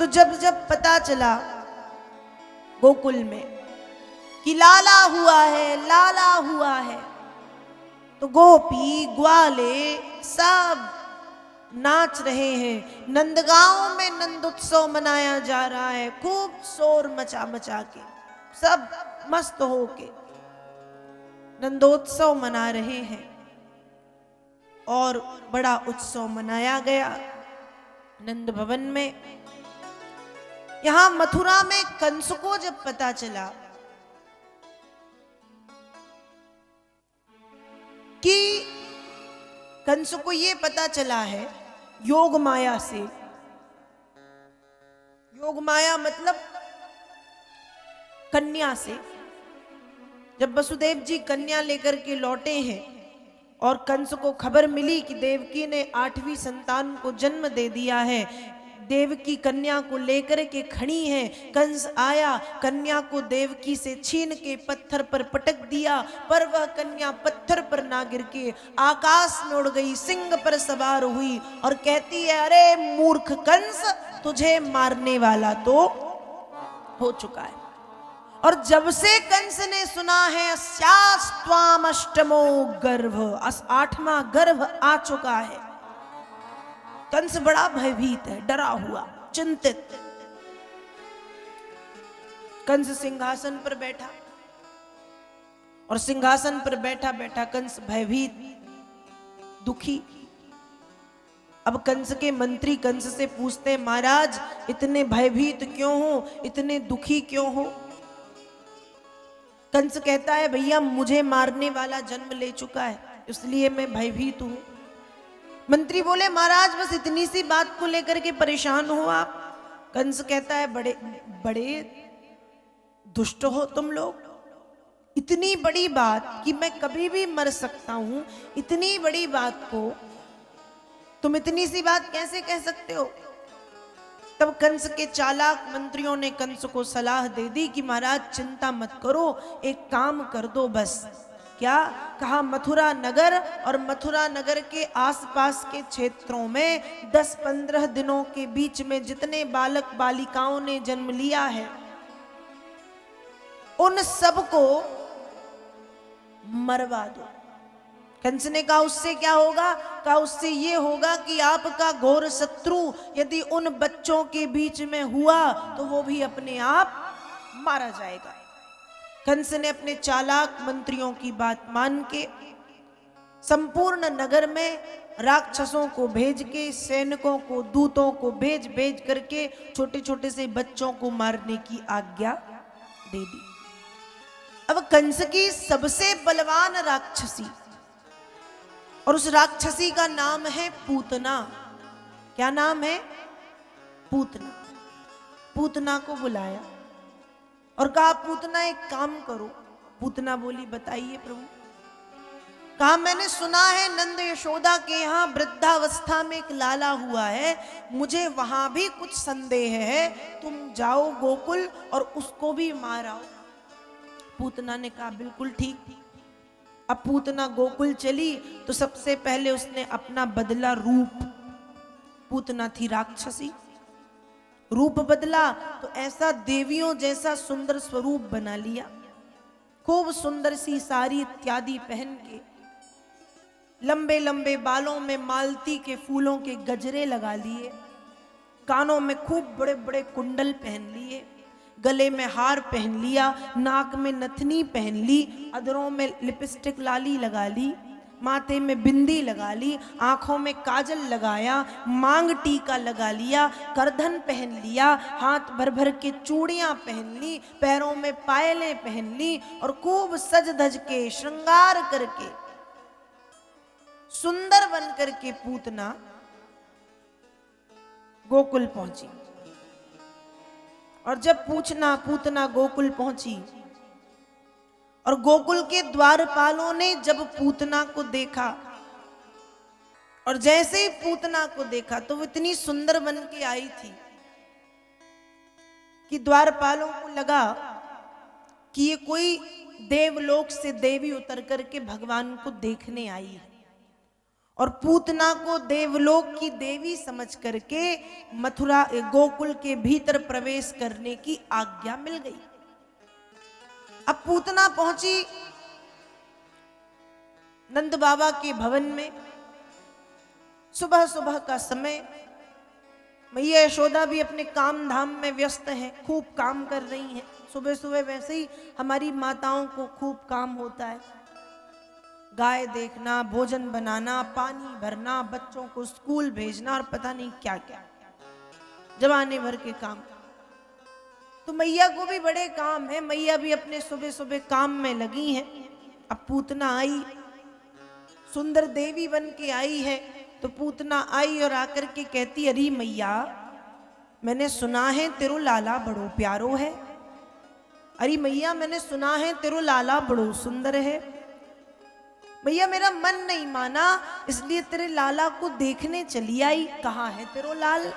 तो जब जब पता चला गोकुल में कि लाला हुआ है, लाला हुआ है, तो गोपी ग्वाले सब नाच रहे हैं। नंदगांव में नंदोत्सव मनाया जा रहा है, खूब शोर मचा मचा के सब मस्त होके नंदोत्सव मना रहे हैं। और बड़ा उत्सव मनाया गया नंद भवन में। यहां मथुरा में कंस को जब पता चला कि कंस को ये पता चला है योग माया से, योग माया मतलब कन्या से, जब वसुदेव जी कन्या लेकर के लौटे हैं और कंस को खबर मिली कि देवकी ने 8वीं संतान को जन्म दे दिया है, देवकी कन्या को लेकर के खड़ी है। कंस आया, कन्या को देवकी से छीन के पत्थर पर पटक दिया, पर वह कन्या पत्थर पर ना गिर के आकाश में उड़ गई, सिंह पर सवार हुई और कहती है, अरे मूर्ख कंस, तुझे मारने वाला तो हो चुका है। और जब से कंस ने सुना है अस्यास्त्वाम अष्टमो गर्भ, 8वां गर्भ आ चुका है, कंस बड़ा भयभीत है, डरा हुआ, चिंतित। कंस सिंहासन पर बैठा और सिंहासन पर बैठा बैठा कंस भयभीत, दुखी। अब कंस के मंत्री कंस से पूछते, महाराज इतने भयभीत क्यों हो, इतने दुखी क्यों हो? कंस कहता है, भैया मुझे मारने वाला जन्म ले चुका है, इसलिए मैं भयभीत हूं। मंत्री बोले, महाराज बस इतनी सी बात को लेकर के परेशान हो आप? कंस कहता है, बड़े बड़े दुष्ट हो तुम लोग, इतनी बड़ी बात कि मैं कभी भी मर सकता हूं, इतनी बड़ी बात को तुम इतनी सी बात कैसे कह सकते हो? तब कंस के चालाक मंत्रियों ने कंस को सलाह दे दी कि महाराज चिंता मत करो, एक काम कर दो बस। क्या कहा? मथुरा नगर और मथुरा नगर के आसपास के क्षेत्रों में 10-15 दिनों के बीच में जितने बालक बालिकाओं ने जन्म लिया है, उन सबको मरवा दो। कंस ने कहा, उससे क्या होगा? कहा, उससे ये होगा कि आपका घोर शत्रु यदि उन बच्चों के बीच में हुआ तो वो भी अपने आप मारा जाएगा। कंस ने अपने चालाक मंत्रियों की बात मान के संपूर्ण नगर में राक्षसों को भेज के, सैनिकों को, दूतों को भेज भेज करके छोटे छोटे से बच्चों को मारने की आज्ञा दे दी। अब कंस की सबसे बलवान राक्षसी, और उस राक्षसी का नाम है पूतना। क्या नाम है? पूतना। पूतना को बुलाया और कहा, पूतना एक काम करो। पूतना बोली, बताइए प्रभु। कहा, मैंने सुना है नंद यशोदा के यहाँ वृद्धावस्था में एक लाला हुआ है, मुझे वहां भी कुछ संदेह है, तुम जाओ गोकुल और उसको भी मार आओ। पूतना ने कहा, बिल्कुल ठीक। अब पूतना गोकुल चली तो सबसे पहले उसने अपना बदला रूप, पूतना थी राक्षसी, रूप बदला तो ऐसा देवियों जैसा सुंदर स्वरूप बना लिया। खूब सुंदर सी साड़ी इत्यादि पहन के, लंबे लंबे बालों में मालती के फूलों के गजरे लगा लिए, कानों में खूब बड़े बड़े कुंडल पहन लिए, गले में हार पहन लिया, नाक में नथनी पहन ली, अधरों में लिपस्टिक लाली लगा ली, माथे में बिंदी लगा ली, आंखों में काजल लगाया, मांग टीका लगा लिया, करधन पहन लिया, हाथ भर भर के चूड़ियां पहन ली, पैरों में पायलें पहन ली और खूब सज धज के श्रृंगार करके सुंदर बन करके पूतना गोकुल पहुंची। और जब पूतना गोकुल पहुंची और गोकुल के द्वारपालों ने जब पूतना को देखा, और जैसे ही पूतना को देखा तो वो इतनी सुंदर बन के आई थी कि द्वारपालों को लगा कि ये कोई देवलोक से देवी उतर करके भगवान को देखने आई है। और पूतना को देवलोक की देवी समझ करके मथुरा गोकुल के भीतर प्रवेश करने की आज्ञा मिल गई। अब पूतना पहुंची नंद बाबा के भवन में। सुबह सुबह का समय, मैया यशोदा भी अपने काम धाम में व्यस्त हैं, खूब काम कर रही हैं। सुबह सुबह वैसे ही हमारी माताओं को खूब काम होता है, गाय देखना, भोजन बनाना, पानी भरना, बच्चों को स्कूल भेजना और पता नहीं क्या क्या जमाने भर के काम। तो मैया को भी बड़े काम है, मैया भी अपने सुबह सुबह काम में लगी हैं। अब पूतना आई, सुंदर देवी बन के आई है। तो पूतना आई और आकर के कहती, अरे मैया, मैंने सुना है तेरो लाला बड़ो प्यारो है। अरे मैया, मैंने सुना है तेरो लाला बड़ो सुंदर है। मैया, मेरा मन नहीं माना, इसलिए तेरे लाला को देखने चली आई। कहाँ है तेरो लाल?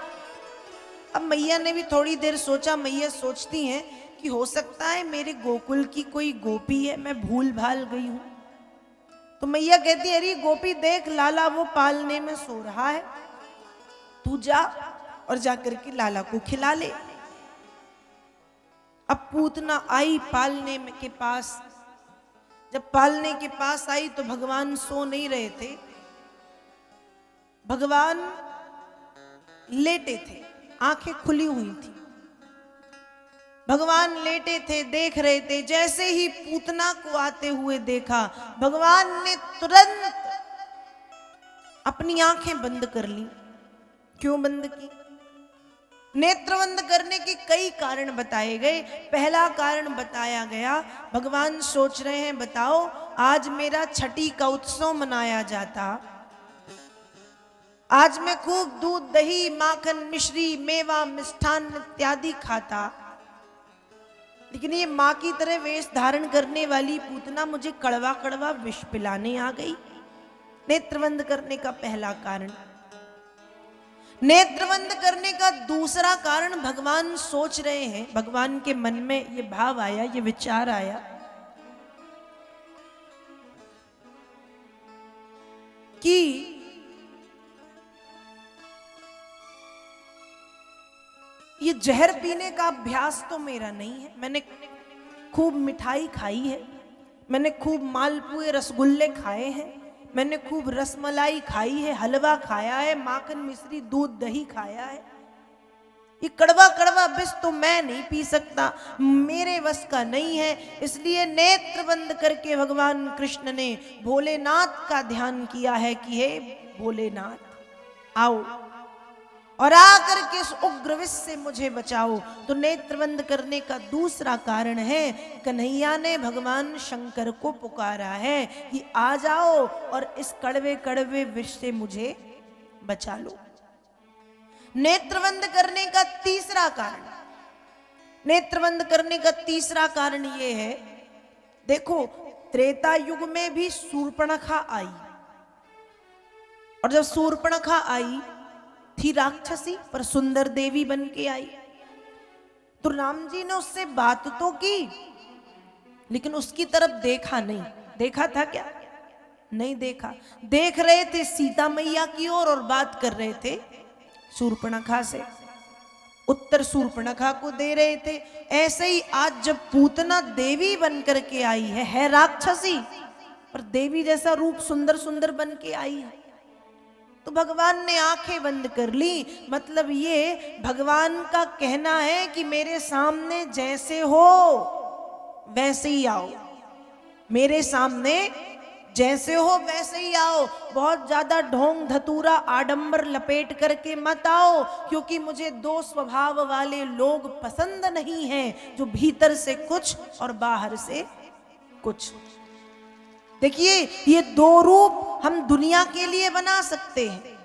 अब मैया ने भी थोड़ी देर सोचा। मैया सोचती हैं कि हो सकता है मेरे गोकुल की कोई गोपी है, मैं भूल भाल गई हूं। तो मैया कहती, अरे गोपी देख, लाला वो पालने में सो रहा है, तू जा और जाकर के लाला को खिला ले। अब पूतना आई पालने के पास। जब पालने के पास आई तो भगवान सो नहीं रहे थे, भगवान लेटे थे, आंखें खुली हुई थी। भगवान लेटे थे, देख रहे थे। जैसे ही पूतना को आते हुए देखा, भगवान ने तुरंत अपनी आंखें बंद कर ली। क्यों बंद की? नेत्र बंद करने के कई कारण बताए गए। पहला कारण बताया गया, भगवान सोच रहे हैं, बताओ आज मेरा छठी का उत्सव मनाया जाता, आज मैं खूब दूध दही माखन मिश्री मेवा मिष्ठान इत्यादि खाता, लेकिन ये माँ की तरह वेश धारण करने वाली पूतना मुझे कड़वा कड़वा विष पिलाने आ गई। नेत्र बंद करने का पहला कारण। नेत्र बंद करने का दूसरा कारण, भगवान सोच रहे हैं, भगवान के मन में ये भाव आया, ये विचार आया कि ये जहर पीने का अभ्यास तो मेरा नहीं है। मैंने खूब मिठाई खाई है, मैंने खूब मालपुए रसगुल्ले खाए हैं, मैंने खूब रसमलाई खाई है, हलवा खाया है, माखन मिश्री दूध दही खाया है। ये कड़वा कड़वा विष तो मैं नहीं पी सकता, मेरे वश का नहीं है। इसलिए नेत्र बंद करके भगवान कृष्ण ने भोलेनाथ का ध्यान किया है कि हे भोलेनाथ आओ और आकर के इस उग्र विष से मुझे बचाओ। तो नेत्र बंद करने का दूसरा कारण है, कन्हैया ने भगवान शंकर को पुकारा है कि आ जाओ और इस कड़वे कड़वे विष से मुझे बचा लो। नेत्र बंद करने का तीसरा कारण, नेत्र बंद करने का तीसरा कारण ये है, देखो त्रेता युग में भी शूर्पणखा आई, और जब शूर्पणखा आई थी राक्षसी, पर सुंदर देवी बन के आई। तो राम जी ने उससे बात तो की, लेकिन उसकी तरफ देखा नहीं। देखा था क्या? नहीं देखा। देख रहे थे सीता मैया की ओर और बात कर रहे थे शूर्पणखा से, उत्तर शूर्पणखा को दे रहे थे। ऐसे ही आज जब पूतना देवी बन करके आई है राक्षसी, पर देवी जैसा रूप सुंदर सुंदर बन के आई है, तो भगवान ने आंखें बंद कर ली। मतलब ये भगवान का कहना है कि मेरे सामने जैसे हो वैसे ही आओ, मेरे सामने जैसे हो वैसे ही आओ। बहुत ज्यादा ढोंग धतूरा आडंबर लपेट करके मत आओ, क्योंकि मुझे दो स्वभाव वाले लोग पसंद नहीं हैं, जो भीतर से कुछ और बाहर से कुछ। देखिए ये दो रूप हम दुनिया के लिए बना सकते हैं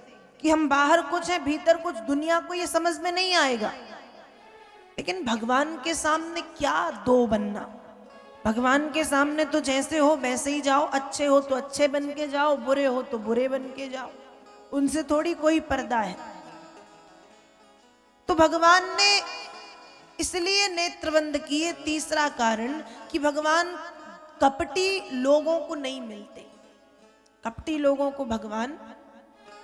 कि हम बाहर कुछ हैं भीतर कुछ, दुनिया को ये समझ में नहीं आएगा। लेकिन भगवान के सामने क्या दो बनना? भगवान के सामने तो जैसे हो वैसे ही जाओ, अच्छे हो तो अच्छे बन के जाओ, बुरे हो तो बुरे बन के जाओ, उनसे थोड़ी कोई पर्दा है। तो भगवान ने इसलिए नेत्रबंद किए। तीसरा कारण कि भगवान कपटी लोगों को नहीं मिलते, कपटी लोगों को भगवान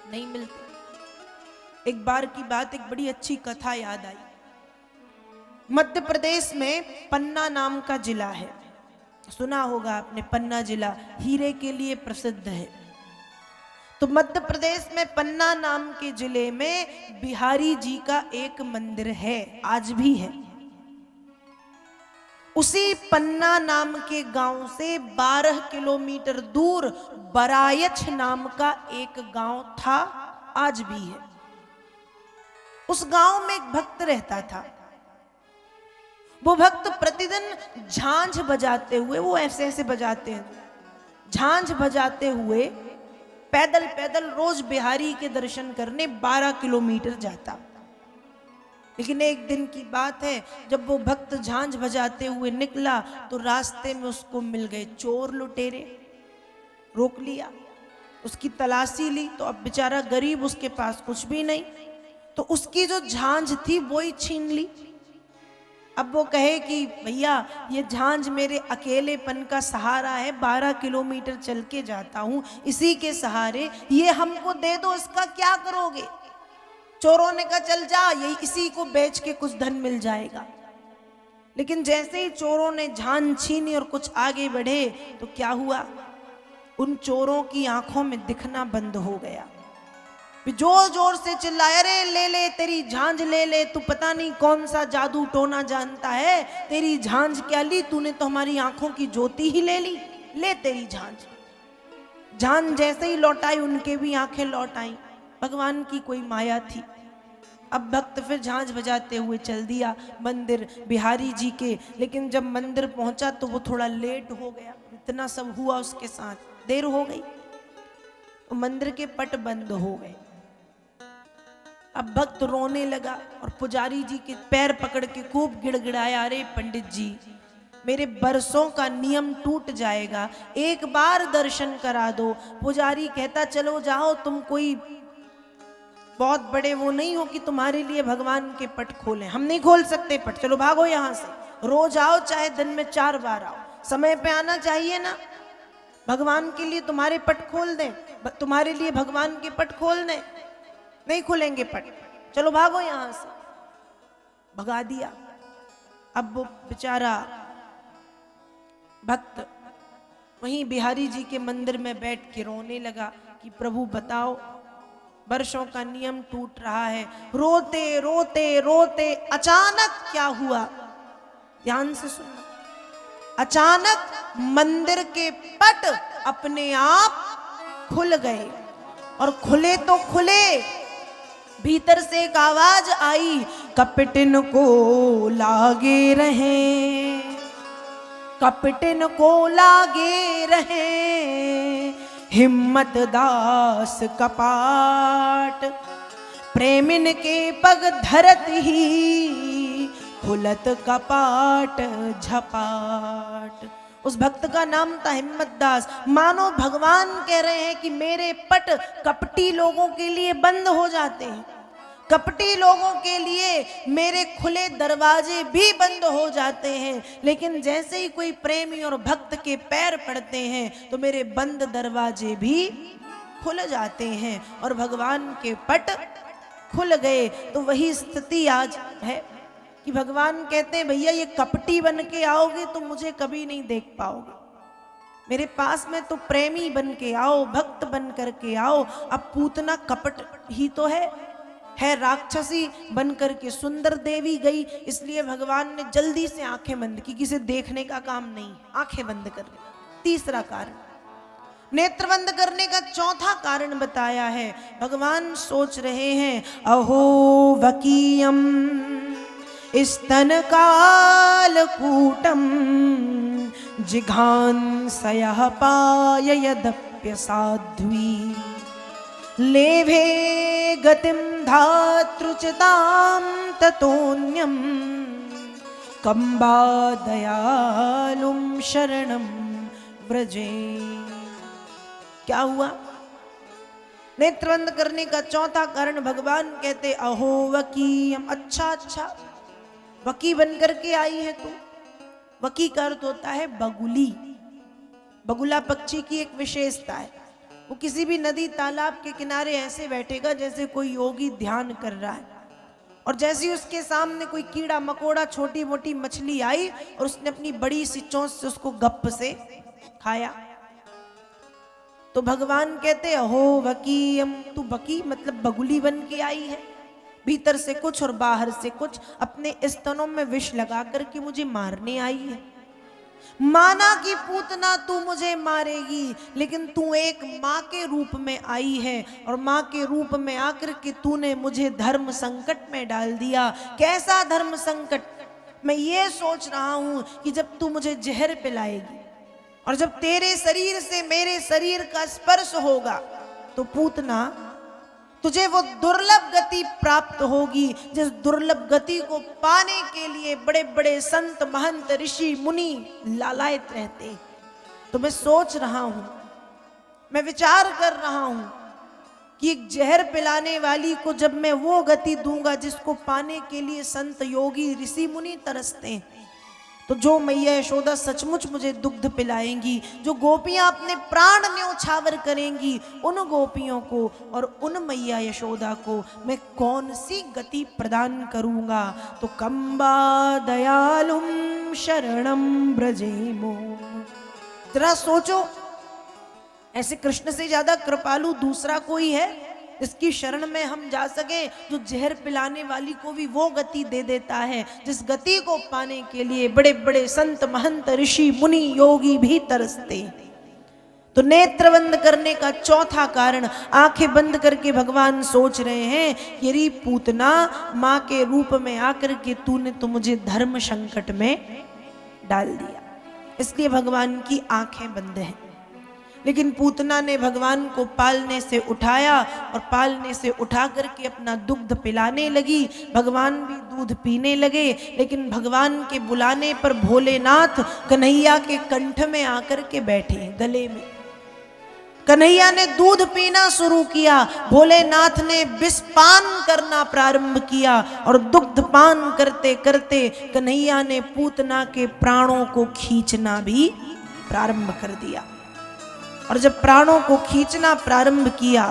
नहीं मिलते। एक बार की बात, एक बड़ी अच्छी कथा याद आई। मध्य प्रदेश में पन्ना नाम का जिला है, सुना होगा आपने, पन्ना जिला हीरे के लिए प्रसिद्ध है। तो मध्य प्रदेश में पन्ना नाम के जिले में बिहारी जी का एक मंदिर है, आज भी है। उसी पन्ना नाम के गांव से 12 किलोमीटर दूर बरायच नाम का एक गांव था, आज भी है। उस गांव में एक भक्त रहता था। वो भक्त प्रतिदिन झांझ बजाते हुए, वो ऐसे ऐसे बजाते हैं, झांझ बजाते हुए पैदल पैदल रोज बिहारी के दर्शन करने 12 किलोमीटर जाता। लेकिन एक दिन की बात है, जब वो भक्त झांझ बजाते हुए निकला तो रास्ते में उसको मिल गए चोर लुटेरे। रोक लिया, उसकी तलाशी ली, तो अब बेचारा गरीब, उसके पास कुछ भी नहीं, तो उसकी जो झांझ थी वो ही छीन ली। अब वो कहे कि भैया ये झांझ मेरे अकेलेपन का सहारा है, 12 किलोमीटर चल के जाता हूं, इसी के सहारे, ये हमको दे दो, इसका क्या करोगे? चोरों ने कहा चल जा, यही इसी को बेच के कुछ धन मिल जाएगा। लेकिन जैसे ही चोरों ने झांझ छीनी और कुछ आगे बढ़े तो क्या हुआ, उन चोरों की आंखों में दिखना बंद हो गया। जोर जोर से चिल्लाए, अरे ले ले तेरी झांझ ले ले, तू पता नहीं कौन सा जादू टोना जानता है, तेरी झांझ क्या ली तूने, तो हमारी आंखों की ज्योति ही ले ली, ले तेरी झांझ। झांझ जैसे ही लौटाई उनके भी आंखें लौट आई, भगवान की कोई माया थी। अब भक्त फिर झांझ बजाते हुए चल दिया मंदिर बिहारी जी के। लेकिन जब मंदिर पहुंचा तो वो थोड़ा लेट हो गया, इतना सब हुआ उसके साथ, देर हो गई, मंदिर के पट बंद हो गए। अब भक्त रोने लगा और पुजारी जी के पैर पकड़ के खूब गिड़गिड़ाया, अरे पंडित जी मेरे बरसों का नियम टूट जाएगा, एक बार दर्शन करा दो। पुजारी कहता चलो जाओ, तुम कोई बहुत बड़े वो नहीं हो कि तुम्हारे लिए भगवान के पट खोलें, हम नहीं खोल सकते पट, चलो भागो यहाँ से। रोज आओ, चाहे दिन में 4 बार आओ, समय पे आना चाहिए ना, भगवान के लिए तुम्हारे पट खोल दें, तुम्हारे लिए भगवान के पट खोल दें। नहीं खुलेंगे पट, चलो भागो यहां से। भगा दिया। अब वो बेचारा भक्त वहीं बिहारी जी के मंदिर में बैठ के रोने लगा कि प्रभु बताओ, वर्षों का नियम टूट रहा है। रोते रोते रोते अचानक क्या हुआ, ध्यान से सुनना, अचानक मंदिर के पट अपने आप खुल गए। और खुले तो खुले, भीतर से एक आवाज आई, कपटिन को लागे रहे, कपटिन को लागे रहे, हिम्मत दास कपाट, प्रेमिन के पग धरत ही, खुलत कपाट झपाट। उस भक्त का नाम था हिम्मत दास। मानो भगवान कह रहे हैं कि मेरे पट कपटी लोगों के लिए बंद हो जाते हैं, कपटी लोगों के लिए मेरे खुले दरवाजे भी बंद हो जाते हैं, लेकिन जैसे ही कोई प्रेमी और भक्त के पैर पड़ते हैं तो मेरे बंद दरवाजे भी खुल जाते हैं और भगवान के पट खुल गए। तो वही स्थिति आज है कि भगवान कहते हैं भैया ये कपटी बन के आओगे तो मुझे कभी नहीं देख पाओगे, मेरे पास में तो प्रेमी बन के आओ, भक्त बन करके आओ। अब पूतना कपट ही तो है राक्षसी बन करके सुंदर देवी गई, इसलिए भगवान ने जल्दी से आंखें बंद की, किसे देखने का काम नहीं, आंखें बंद कर ली। तीसरा कारण, नेत्र बंद करने का चौथा कारण बताया है। भगवान सोच रहे हैं, अहो वकीयम स्तन कालकूटम जिघांसयः पाययदप्य साध्वी, लेभे गतिम धातृचितां ततोन्यम कंबा दयालुम शरणम व्रजे। क्या हुआ? नेत्र बंद करने का चौथा कारण भगवान कहते, अहो वकीयम, अच्छा अच्छा वकी बन करके आई है तू। वकी का अर्थ होता है बगुली, बगुला पक्षी की एक विशेषता है, वो किसी भी नदी तालाब के किनारे ऐसे बैठेगा जैसे कोई योगी ध्यान कर रहा है, और जैसे ही उसके सामने कोई कीड़ा मकोड़ा छोटी मोटी मछली आई और उसने अपनी बड़ी सी चोंच से उसको गप से खाया, तो भगवान कहते हो वकीयम, तू बकी मतलब बगुली बन के आई है, भीतर से कुछ और बाहर से कुछ, अपने स्तनों में विष लगा करके मुझे मारने आई है। माना कि पूतना तू मुझे मारेगी, लेकिन तू एक माँ के रूप में आई है, और माँ के रूप में आकर के तूने मुझे धर्म संकट में डाल दिया। कैसा धर्म संकट? मैं ये सोच रहा हूं कि जब तू मुझे जहर पिलाएगी और जब तेरे शरीर से मेरे शरीर का स्पर्श होगा, तो पूतना तुझे वो दुर्लभ गति प्राप्त होगी जिस दुर्लभ गति को पाने के लिए बड़े बड़े संत महंत ऋषि मुनि लालायित रहते। तो मैं सोच रहा हूं, मैं विचार कर रहा हूं कि एक जहर पिलाने वाली को जब मैं वो गति दूंगा जिसको पाने के लिए संत योगी ऋषि मुनि तरसते हैं, तो जो मैया यशोदा सचमुच मुझे दुग्ध पिलाएंगी, जो गोपियां अपने प्राण न्योछावर करेंगी, उन गोपियों को और उन मैया यशोदा को मैं कौन सी गति प्रदान करूंगा? तो कंबा दयालुम शरणम ब्रजेमो। जरा सोचो, ऐसे कृष्ण से ज्यादा कृपालु दूसरा कोई है जिसकी शरण में हम जा सके, जो जहर पिलाने वाली को भी वो गति दे देता है जिस गति को पाने के लिए बड़े बड़े संत महंत ऋषि मुनि योगी भी तरसते। तो नेत्र बंद करने का चौथा कारण, आंखें बंद करके भगवान सोच रहे हैं, यदि पूतना माँ के रूप में आकर के तूने तो मुझे धर्म संकट में डाल दिया, इसलिए भगवान की आंखें बंद हैं। लेकिन पूतना ने भगवान को पालने से उठाया और पालने से उठा करके अपना दुग्ध पिलाने लगी। भगवान भी दूध पीने लगे, लेकिन भगवान के बुलाने पर भोलेनाथ कन्हैया के कंठ में आकर के बैठे, गले में। कन्हैया ने दूध पीना शुरू किया, भोलेनाथ ने विषपान करना प्रारंभ किया, और दुग्ध पान करते करते कन्हैया ने पूतना के प्राणों को खींचना भी प्रारंभ कर दिया। और जब प्राणों को खींचना प्रारंभ किया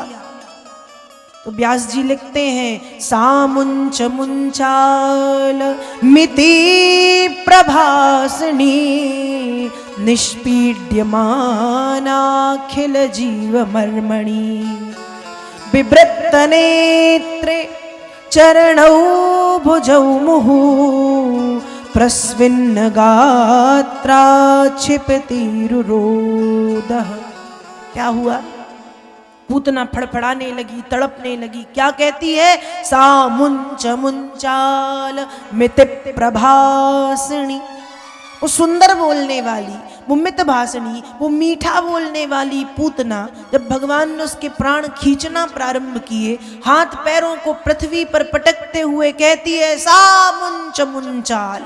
तो व्यास जी लिखते हैं, सामुंच मुंचाल मिति प्रभासनी निष्पीड्यमानाखिल जीव मर्मणि बिभृत नेत्रे चरणौ भुजौ मुहु प्रस्विन्न गात्रा क्षिपतिरुरोदः। क्या हुआ? पूतना फड़फड़ाने लगी, तड़पने लगी। क्या कहती है? सा मुंच मुंचाल मित प्रभासनी, वो सुंदर बोलने वाली, वो मित भाषणी, वो मीठा बोलने वाली पूतना जब भगवान ने उसके प्राण खींचना प्रारंभ किए, हाथ पैरों को पृथ्वी पर पटकते हुए कहती है, सा मुंच मुंचाल,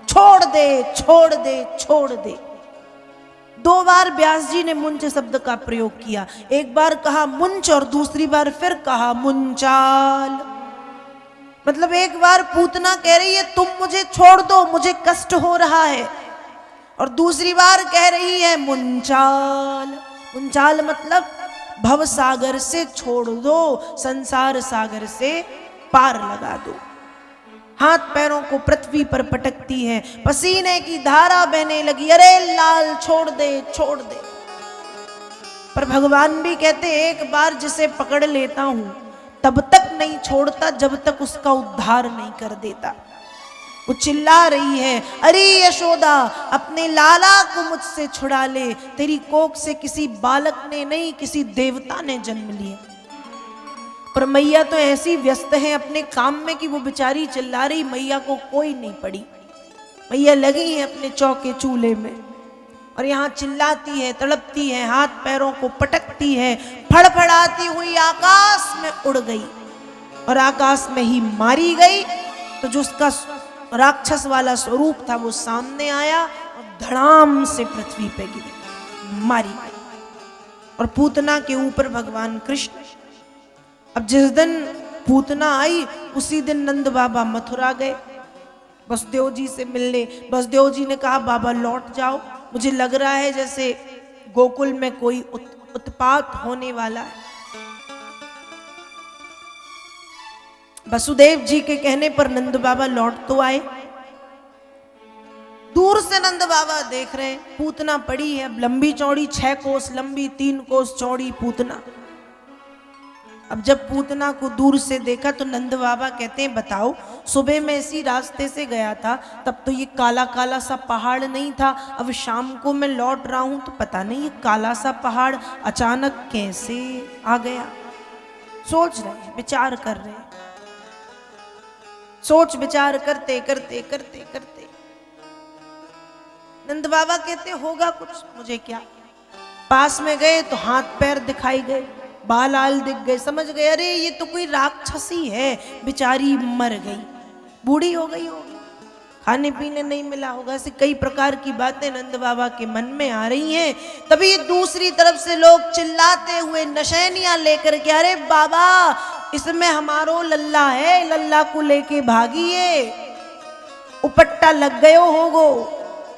छोड़ दे छोड़ दे छोड़ दे। दो बार व्यास जी ने मुंच शब्द का प्रयोग किया, एक बार कहा मुंच और दूसरी बार फिर कहा मुंचाल। मतलब एक बार पूतना कह रही है तुम मुझे छोड़ दो, मुझे कष्ट हो रहा है, और दूसरी बार कह रही है मुंचाल। मुंचाल मतलब भव सागर से छोड़ दो, संसार सागर से पार लगा दो। हाथ पैरों को पृथ्वी पर पटकती है, पसीने की धारा बहने लगी, अरे लाल छोड़ दे छोड़ दे। पर भगवान भी कहते, एक बार जिसे पकड़ लेता हूं तब तक नहीं छोड़ता जब तक उसका उद्धार नहीं कर देता। वो चिल्ला रही है, अरे यशोदा अपने लाला को मुझसे छुड़ा ले, तेरी कोख से किसी बालक ने नहीं किसी देवता ने जन्म लिया। पर मैया तो ऐसी व्यस्त है अपने काम में कि वो बेचारी चिल्ला रही, मैया को कोई नहीं पड़ी। मैया लगी है अपने चौके चूल्हे में और यहाँ चिल्लाती है, तड़पती है, हाथ पैरों को पटकती है, फड़फड़ाती हुई आकाश में उड़ गई और आकाश में ही मारी गई। तो जो उसका राक्षस वाला स्वरूप था वो सामने आया और धड़ाम से पृथ्वी पे गिरी, मारी। और पूतना के ऊपर भगवान कृष्ण। अब जिस दिन पूतना आई उसी दिन नंद बाबा मथुरा गए वसुदेव जी से मिलने। वसुदेव जी ने कहा बाबा लौट जाओ, मुझे लग रहा है जैसे गोकुल में कोई उत्पात होने वाला है। वसुदेव जी के कहने पर नंद बाबा लौट तो आए। दूर से नंद बाबा देख रहे हैं पूतना पड़ी है, लंबी चौड़ी 6 कोस लंबी 3 कोस चौड़ी पूतना। अब जब पूतना को दूर से देखा तो नंद बाबा कहते हैं बताओ, सुबह मैं इसी रास्ते से गया था तब तो ये काला काला सा पहाड़ नहीं था, अब शाम को मैं लौट रहा हूं तो पता नहीं ये काला सा पहाड़ अचानक कैसे आ गया। सोच रहे हैं, विचार कर रहे हैं, सोच विचार करते करते करते करते नंद बाबा कहते होगा कुछ, मुझे क्या। पास में गए तो हाथ पैर दिखाई गए, बाल आल दिख गए, समझ गए अरे ये तो कोई राक्षसी है, बेचारी मर गई, बूढ़ी हो गई होगी, खाने पीने नहीं मिला होगा, ऐसे कई प्रकार की बातें नंद बाबा के मन में आ रही हैं। तभी दूसरी तरफ से लोग चिल्लाते हुए नशैनियां लेकर के, अरे बाबा इसमें हमारो लल्ला है, लल्ला को लेके भागिए, उपट्टा लग गयो होगो।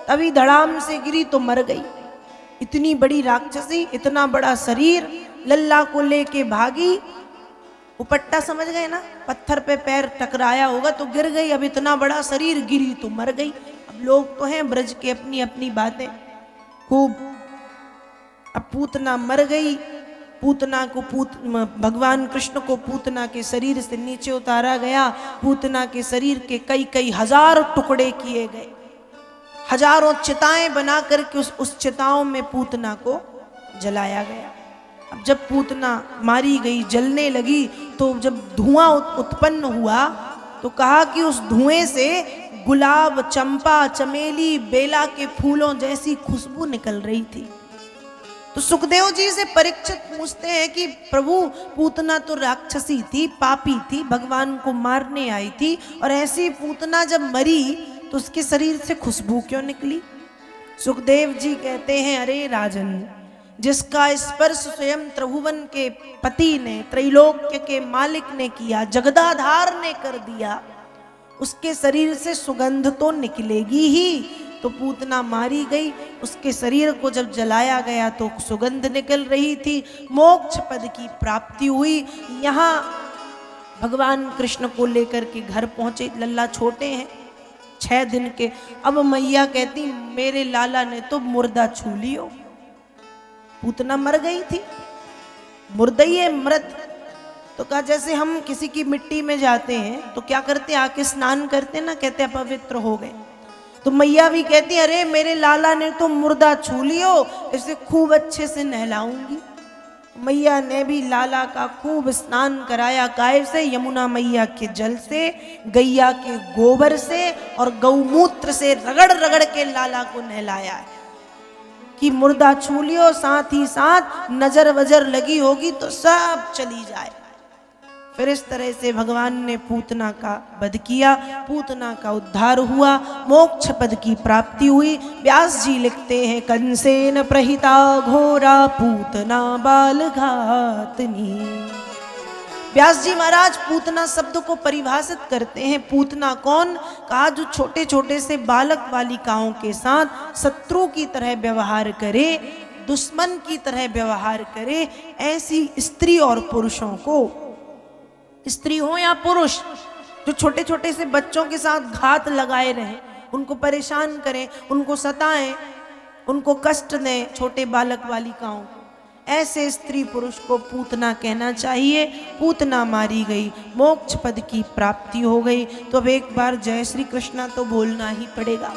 तभी धड़ाम से गिरी तो मर गई। इतनी बड़ी राक्षसी, इतना बड़ा शरीर, लल्ला को लेके भागी, उपट्टा समझ गए ना, पत्थर पे पैर टकराया होगा तो गिर गई, अब इतना बड़ा शरीर गिरी तो मर गई। अब लोग तो हैं ब्रज के अपनी अपनी बातें खूब। अब पूतना मर गई, पूतना को भगवान कृष्ण को पूतना के शरीर से नीचे उतारा गया, पूतना के शरीर के कई कई हजार टुकड़े किए गए, हजारों चिताएं बना करके उस चिताओं में पूतना को जलाया गया। अब जब पूतना मारी गई, जलने लगी, तो जब धुआं उत्पन्न हुआ तो कहा कि उस धुएं से गुलाब, चंपा, चमेली, बेला के फूलों जैसी खुशबू निकल रही थी। तो सुखदेव जी से परीक्षित पूछते हैं कि प्रभु पूतना तो राक्षसी थी, पापी थी, भगवान को मारने आई थी, और ऐसी पूतना जब मरी तो उसके शरीर से खुशबू क्यों निकली। सुखदेव जी कहते हैं अरे राजन, जिसका स्पर्श स्वयं त्रिभुवन के पति ने, त्रैलोक्य के मालिक ने किया, जगदाधार ने कर दिया, उसके शरीर से सुगंध तो निकलेगी ही। तो पूतना मारी गई, उसके शरीर को जब जलाया गया तो सुगंध निकल रही थी, मोक्ष पद की प्राप्ति हुई। यहाँ भगवान कृष्ण को लेकर के घर पहुंचे, लल्ला छोटे हैं 6 दिन के। अब मैया कहती मेरे लाला ने तो मुर्दा छू लियो, पूतना मर गई थी, मुर्दा ही है, मृत। तो कहा जैसे हम किसी की मिट्टी में जाते हैं तो क्या करते, आके स्नान करते ना, कहते अपवित्र हो गए। तो मैया भी कहती अरे मेरे लाला ने तो मुर्दा छू लियो, इसे खूब अच्छे से नहलाऊंगी। मैया ने भी लाला का खूब स्नान कराया, काय से, यमुना मैया के जल से, गैया के गोबर से और गौमूत्र से रगड़ रगड़ के लाला को नहलाया है कि मुर्दा छू लियो, साथ ही साथ नजर वजर लगी होगी तो सब चली जाए। फिर इस तरह से भगवान ने पूतना का वध किया, पूतना का उद्धार हुआ, मोक्ष पद की प्राप्ति हुई। व्यास जी लिखते हैं कंसेन प्रहिता घोरा पूतना बाल घातनी। व्यास जी महाराज पूतना शब्द को परिभाषित करते हैं। पूतना कौन, कहा जो छोटे छोटे से बालक बालिकाओं के साथ शत्रु की तरह व्यवहार करे, दुश्मन की तरह व्यवहार करे, ऐसी स्त्री और पुरुषों को, स्त्री हो या पुरुष, जो छोटे छोटे से बच्चों के साथ घात लगाए रहें, उनको परेशान करें, उनको सताएं, उनको कष्ट दें, छोटे बालक बालिकाओं को, ऐसे स्त्री पुरुष को पूतना कहना चाहिए। पूतना मारी गई, मोक्ष पद की प्राप्ति हो गई। तो अब एक बार जय श्री कृष्णा तो बोलना ही पड़ेगा।